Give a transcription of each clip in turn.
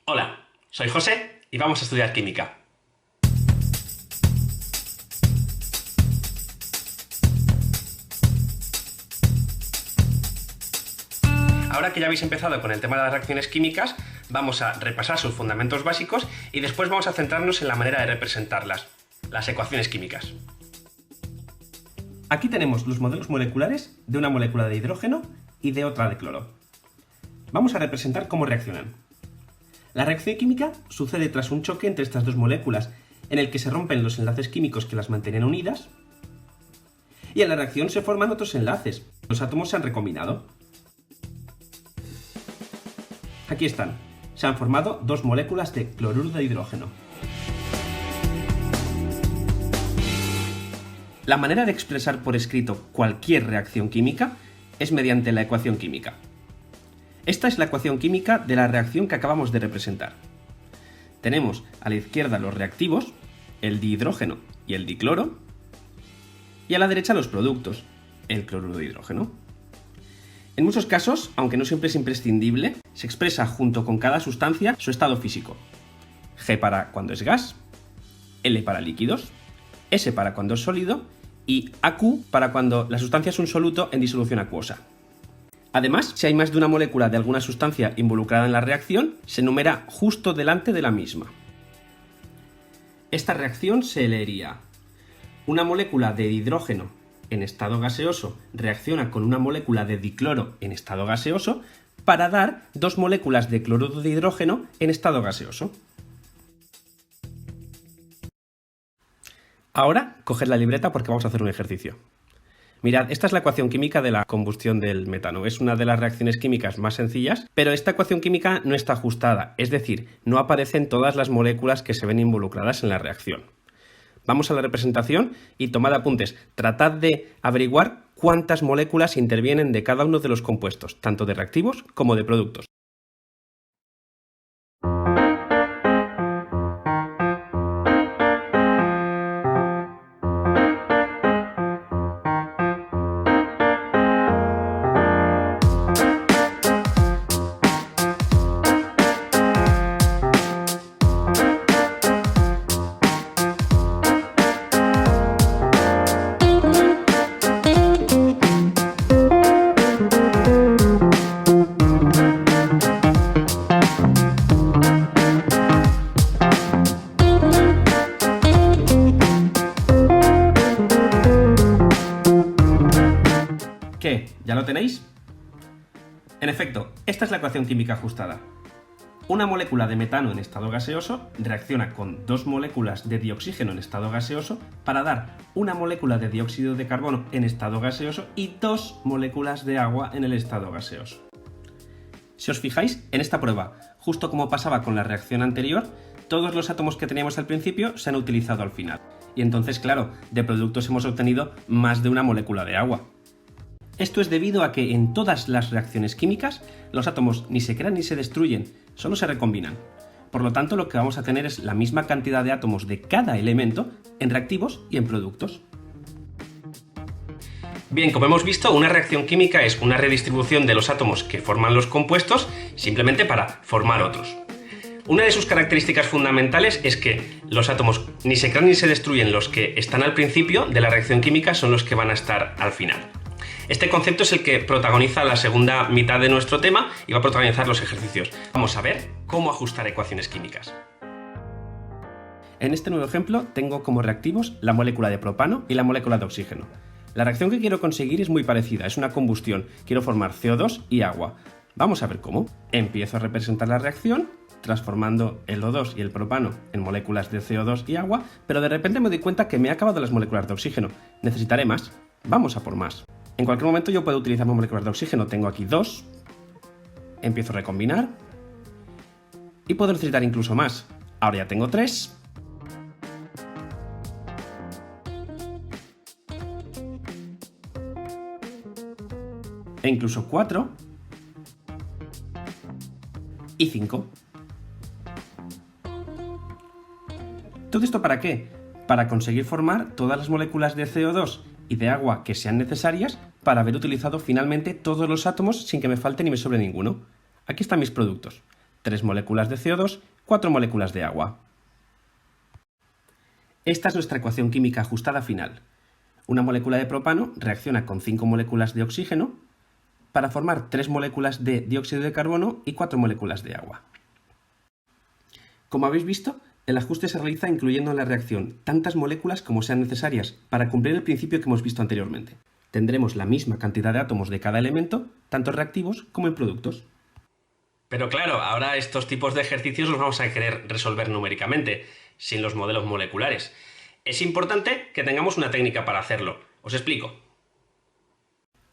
Hola, soy José y vamos a estudiar química. Ahora que ya habéis empezado con el tema de las reacciones químicas, vamos a repasar sus fundamentos básicos y después vamos a centrarnos en la manera de representarlas, las ecuaciones químicas. Aquí tenemos los modelos moleculares de una molécula de hidrógeno y de otra de cloro. Vamos a representar cómo reaccionan. La reacción química sucede tras un choque entre estas dos moléculas, en el que se rompen los enlaces químicos que las mantienen unidas, y en la reacción se forman otros enlaces. Los átomos se han recombinado. Aquí están. Se han formado dos moléculas de cloruro de hidrógeno. La manera de expresar por escrito cualquier reacción química es mediante la ecuación química. Esta es la ecuación química de la reacción que acabamos de representar. Tenemos a la izquierda los reactivos, el dihidrógeno y el dicloro, y a la derecha los productos, el cloruro de hidrógeno. En muchos casos, aunque no siempre es imprescindible, se expresa junto con cada sustancia su estado físico. G para cuando es gas, L para líquidos, S para cuando es sólido y AQ para cuando la sustancia es un soluto en disolución acuosa. Además, si hay más de una molécula de alguna sustancia involucrada en la reacción, se numera justo delante de la misma. Esta reacción se leería: una molécula de hidrógeno en estado gaseoso reacciona con una molécula de dicloro en estado gaseoso para dar dos moléculas de cloruro de hidrógeno en estado gaseoso. Ahora, coged la libreta porque vamos a hacer un ejercicio. Mirad, esta es la ecuación química de la combustión del metano. Es una de las reacciones químicas más sencillas, pero esta ecuación química no está ajustada, es decir, no aparecen todas las moléculas que se ven involucradas en la reacción. Vamos a la representación y tomad apuntes. Tratad de averiguar cuántas moléculas intervienen de cada uno de los compuestos, tanto de reactivos como de productos. ¿Qué? ¿Ya lo tenéis? En efecto, esta es la ecuación química ajustada. Una molécula de metano en estado gaseoso reacciona con dos moléculas de dioxígeno en estado gaseoso para dar una molécula de dióxido de carbono en estado gaseoso y dos moléculas de agua en el estado gaseoso. Si os fijáis, en esta prueba, justo como pasaba con la reacción anterior, todos los átomos que teníamos al principio se han utilizado al final. Y entonces, claro, de productos hemos obtenido más de una molécula de agua. Esto es debido a que en todas las reacciones químicas los átomos ni se crean ni se destruyen, solo se recombinan. Por lo tanto, lo que vamos a tener es la misma cantidad de átomos de cada elemento en reactivos y en productos. Bien, como hemos visto, una reacción química es una redistribución de los átomos que forman los compuestos simplemente para formar otros. Una de sus características fundamentales es que los átomos ni se crean ni se destruyen. Los que están al principio de la reacción química son los que van a estar al final. Este concepto es el que protagoniza la segunda mitad de nuestro tema y va a protagonizar los ejercicios. Vamos a ver cómo ajustar ecuaciones químicas. En este nuevo ejemplo tengo como reactivos la molécula de propano y la molécula de oxígeno. La reacción que quiero conseguir es muy parecida, es una combustión. Quiero formar CO2 y agua. Vamos a ver cómo. Empiezo a representar la reacción transformando el O2 y el propano en moléculas de CO2 y agua, pero de repente me doy cuenta que me he acabado las moléculas de oxígeno. Necesitaré más. Vamos a por más. En cualquier momento yo puedo utilizar más moléculas de oxígeno. Tengo aquí 2. Empiezo a recombinar. Y puedo necesitar incluso más. Ahora ya tengo 3. E incluso 4. Y 5. ¿Todo esto para qué? Para conseguir formar todas las moléculas de CO2 y de agua que sean necesarias para haber utilizado finalmente todos los átomos sin que me falte ni me sobre ninguno. Aquí están mis productos. 3 moléculas de CO2, 4 moléculas de agua. Esta es nuestra ecuación química ajustada final. Una molécula de propano reacciona con 5 moléculas de oxígeno para formar 3 moléculas de dióxido de carbono y 4 moléculas de agua. Como habéis visto, el ajuste se realiza incluyendo en la reacción tantas moléculas como sean necesarias para cumplir el principio que hemos visto anteriormente. Tendremos la misma cantidad de átomos de cada elemento, tanto en reactivos como en productos. Pero claro, ahora estos tipos de ejercicios los vamos a querer resolver numéricamente, sin los modelos moleculares. Es importante que tengamos una técnica para hacerlo. Os explico.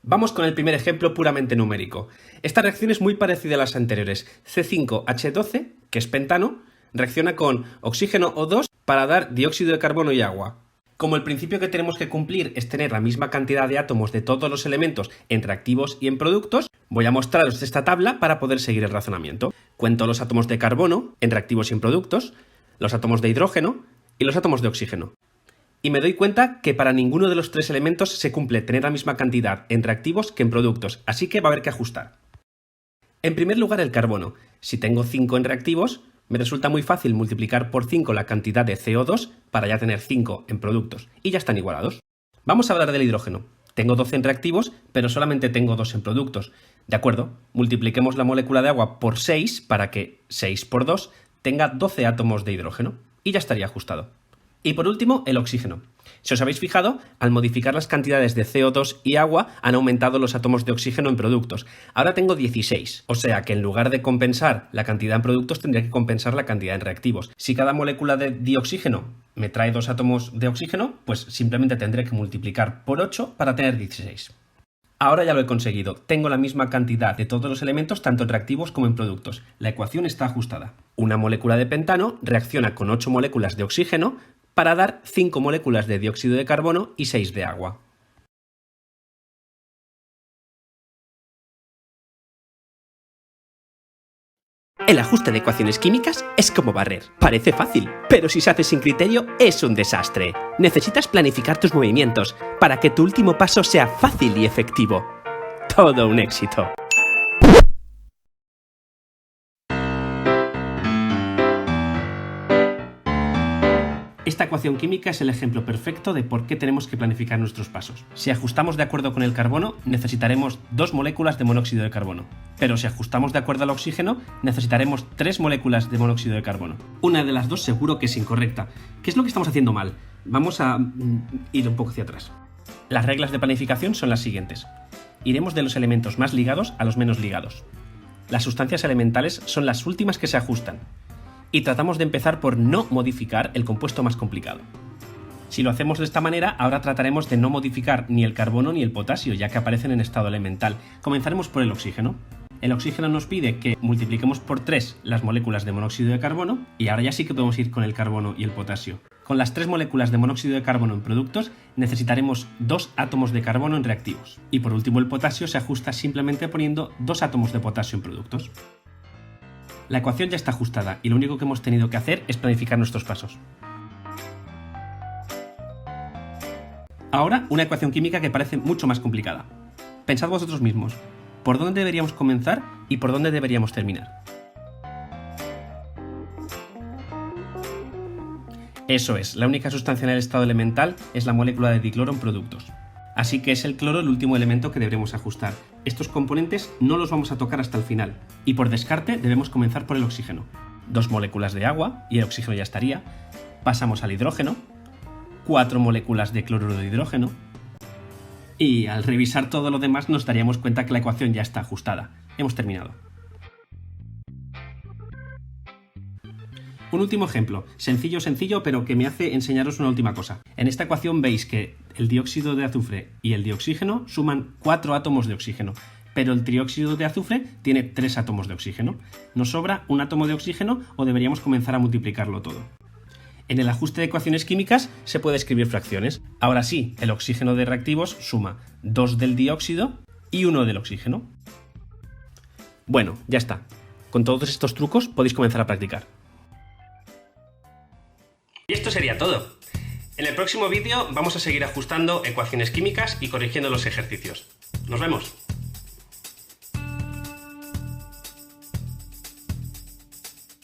Vamos con el primer ejemplo puramente numérico. Esta reacción es muy parecida a las anteriores. C5H12, que es pentano, reacciona con oxígeno O2 para dar dióxido de carbono y agua. Como el principio que tenemos que cumplir es tener la misma cantidad de átomos de todos los elementos en reactivos y en productos, voy a mostraros esta tabla para poder seguir el razonamiento. Cuento los átomos de carbono en reactivos y en productos, los átomos de hidrógeno y los átomos de oxígeno. Y me doy cuenta que para ninguno de los 3 elementos se cumple tener la misma cantidad en reactivos que en productos, así que va a haber que ajustar. En primer lugar, el carbono. Si tengo 5 en reactivos, me resulta muy fácil multiplicar por 5 la cantidad de CO2 para ya tener 5 en productos, y ya están igualados. Vamos a hablar del hidrógeno. Tengo 12 en reactivos, pero solamente tengo 2 en productos. De acuerdo, multipliquemos la molécula de agua por 6 para que 6 por 2 tenga 12 átomos de hidrógeno, y ya estaría ajustado. Y por último, el oxígeno. Si os habéis fijado, al modificar las cantidades de CO2 y agua han aumentado los átomos de oxígeno en productos. Ahora tengo 16, o sea que en lugar de compensar la cantidad en productos tendría que compensar la cantidad en reactivos. Si cada molécula de dioxígeno me trae 2 átomos de oxígeno, pues simplemente tendré que multiplicar por 8 para tener 16. Ahora ya lo he conseguido. Tengo la misma cantidad de todos los elementos tanto en reactivos como en productos. La ecuación está ajustada. Una molécula de pentano reacciona con 8 moléculas de oxígeno para dar 5 moléculas de dióxido de carbono y 6 de agua. El ajuste de ecuaciones químicas es como barrer. Parece fácil, pero si se hace sin criterio es un desastre. Necesitas planificar tus movimientos para que tu último paso sea fácil y efectivo. Todo un éxito. Esta ecuación química es el ejemplo perfecto de por qué tenemos que planificar nuestros pasos. Si ajustamos de acuerdo con el carbono, necesitaremos 2 moléculas de monóxido de carbono. Pero si ajustamos de acuerdo al oxígeno, necesitaremos 3 moléculas de monóxido de carbono. Una de las dos seguro que es incorrecta. ¿Qué es lo que estamos haciendo mal? Vamos a ir un poco hacia atrás. Las reglas de planificación son las siguientes. Iremos de los elementos más ligados a los menos ligados. Las sustancias elementales son las últimas que se ajustan. Y tratamos de empezar por no modificar el compuesto más complicado. Si lo hacemos de esta manera, ahora trataremos de no modificar ni el carbono ni el potasio, ya que aparecen en estado elemental. Comenzaremos por el oxígeno. El oxígeno nos pide que multipliquemos por 3 las moléculas de monóxido de carbono, y ahora ya sí que podemos ir con el carbono y el potasio. Con las 3 moléculas de monóxido de carbono en productos, necesitaremos 2 átomos de carbono en reactivos. Y por último, el potasio se ajusta simplemente poniendo 2 átomos de potasio en productos. La ecuación ya está ajustada y lo único que hemos tenido que hacer es planificar nuestros pasos. Ahora, una ecuación química que parece mucho más complicada. Pensad vosotros mismos, ¿por dónde deberíamos comenzar y por dónde deberíamos terminar? Eso es, la única sustancia en el estado elemental es la molécula de dicloro en productos. Así que es el cloro el último elemento que deberemos ajustar. Estos componentes no los vamos a tocar hasta el final, y por descarte debemos comenzar por el oxígeno. 2 moléculas de agua, y el oxígeno ya estaría. Pasamos al hidrógeno, 4 moléculas de cloruro de hidrógeno, y al revisar todo lo demás nos daríamos cuenta que la ecuación ya está ajustada. Hemos terminado. Un último ejemplo, sencillo, pero que me hace enseñaros una última cosa. En esta ecuación veis que el dióxido de azufre y el dioxígeno suman 4 átomos de oxígeno, pero el trióxido de azufre tiene 3 átomos de oxígeno. ¿Nos sobra un átomo de oxígeno o deberíamos comenzar a multiplicarlo todo? En el ajuste de ecuaciones químicas se puede escribir fracciones. Ahora sí, el oxígeno de reactivos suma 2 del dióxido y 1 del oxígeno. Bueno, ya está. Con todos estos trucos podéis comenzar a practicar. Y esto sería todo. En el próximo vídeo vamos a seguir ajustando ecuaciones químicas y corrigiendo los ejercicios. ¡Nos vemos!